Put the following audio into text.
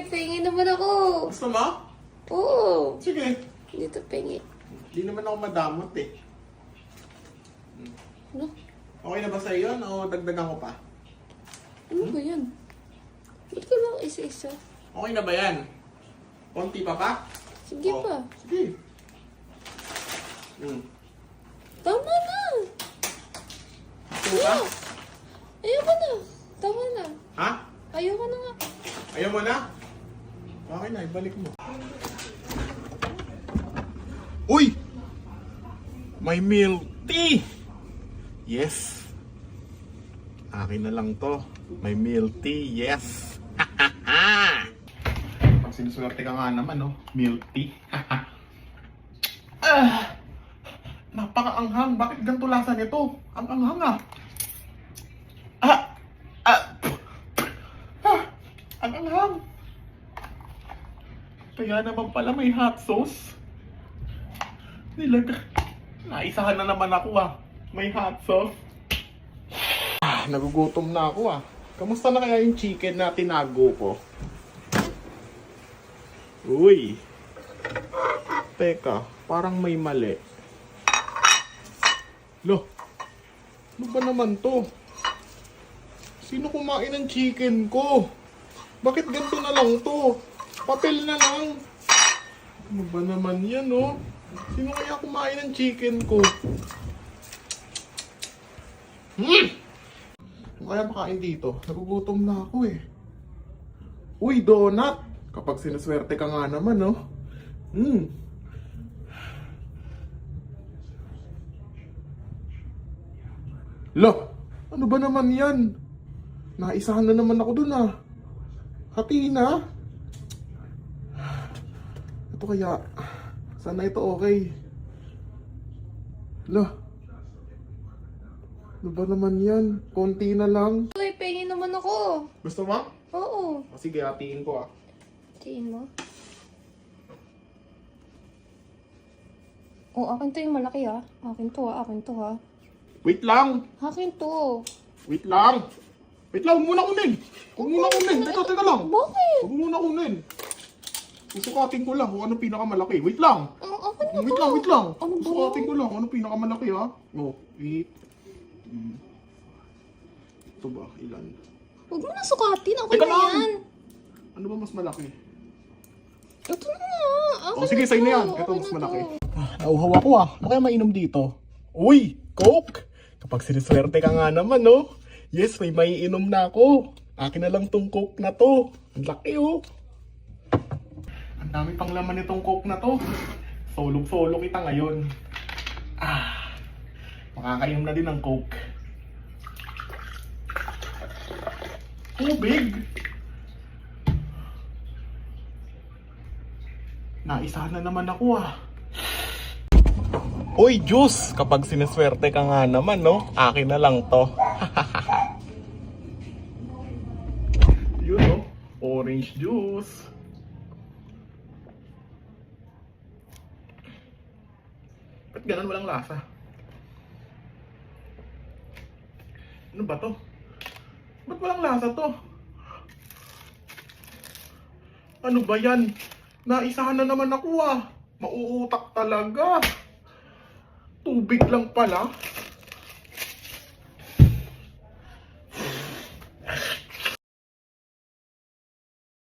pengi naman ako. Gusto mo? Oo. Sige. Dito pengi. Hindi naman ako madamot eh. Ano? Okay na ba sa yun o dagdagan ko pa? Ano ba yan? Ba't ka lang isa-isa? Okay na ba yan? Konti pa pa? Sige Oh, pa. Sige. Tama na. Gusto ka? Ayoko na. Tama na. Ha? Ayoko na nga. Ayaw mo na? Okay na, ibalik mo. Uy! May milk tea! Yes! Akin na lang to. May milk tea, yes! Pag sinuswerte ka nga naman, no? Milk tea. Napaka-anghang. Bakit ganito lasa nito? Ang anghang ah. Ang anghang. Kaya naman pala may hot sauce. Naisahan na naman ako ah. May hot sauce. Nagugutom na ako ah. Kamusta na kaya yung chicken na tinago ko? Uy. Teka, parang may mali. Lo, ano ba naman to? Sino kumain ng chicken ko? Bakit ganito na lang to? Papel na lang. Ano ba naman yan, oh? Sino kaya kumain ng chicken ko? Ano kaya makain dito? Nagugutom na ako eh. Uy, donut! Kapag sinuswerte ka nga naman, no? Lo! Ano ba naman yan? Naisahan na naman ako dun ah. Hati na. Ito kaya, sana ito okay. Lo, ano ba naman yan? Konti na lang. Uy, pengi naman ako. Gusto mo? Oo. O sige, hatiin ko ah. Tiin mo. Oh, akin to yung malaki ha. Akin to ha, akin to ha. Wait lang! Akin to. Wait lang! Wait lang, huwag muna kunin! Huwag muna kunin! Teka lang! Bakit? Huwag muna kunin! Susukatin ko lang kung ano pinakamalaki. Wait lang! Akin na Wait to. lang, wait lang! Ano ba Susukatin ko lang kung ano pinakamalaki ha. Oh, wait. Ito ba? Ilan? Huwag mo na sukatin. Okay Teka na lang! yan. Ano ba mas malaki? Ito na nga. Akin Oh, sige, na sa'yo na to. yan. Ito Okay mas na malaki. to. Nauhaw ako ah. Ano kaya mainom dito? Uy! Coke! Kapag siniswerte ka nga naman, no? Yes, may maiinom na ako. Akin na lang tong Coke na to. Ang laki, oh. Ang dami pang laman nitong Coke na to. Solong-solo kita ngayon. Makakainom na din ng Coke. Tubig! Naisahan na naman ako ah. Uy, juice! Kapag siniswerte ka nga naman, no? Akin na lang to. Yun, no? Orange juice. Ba't ganun walang lasa? Ano ba to? Ba't walang lasa to? Ano ba yan? Naisahan na naman ako ah. Mauutak talaga. Tubig lang pala.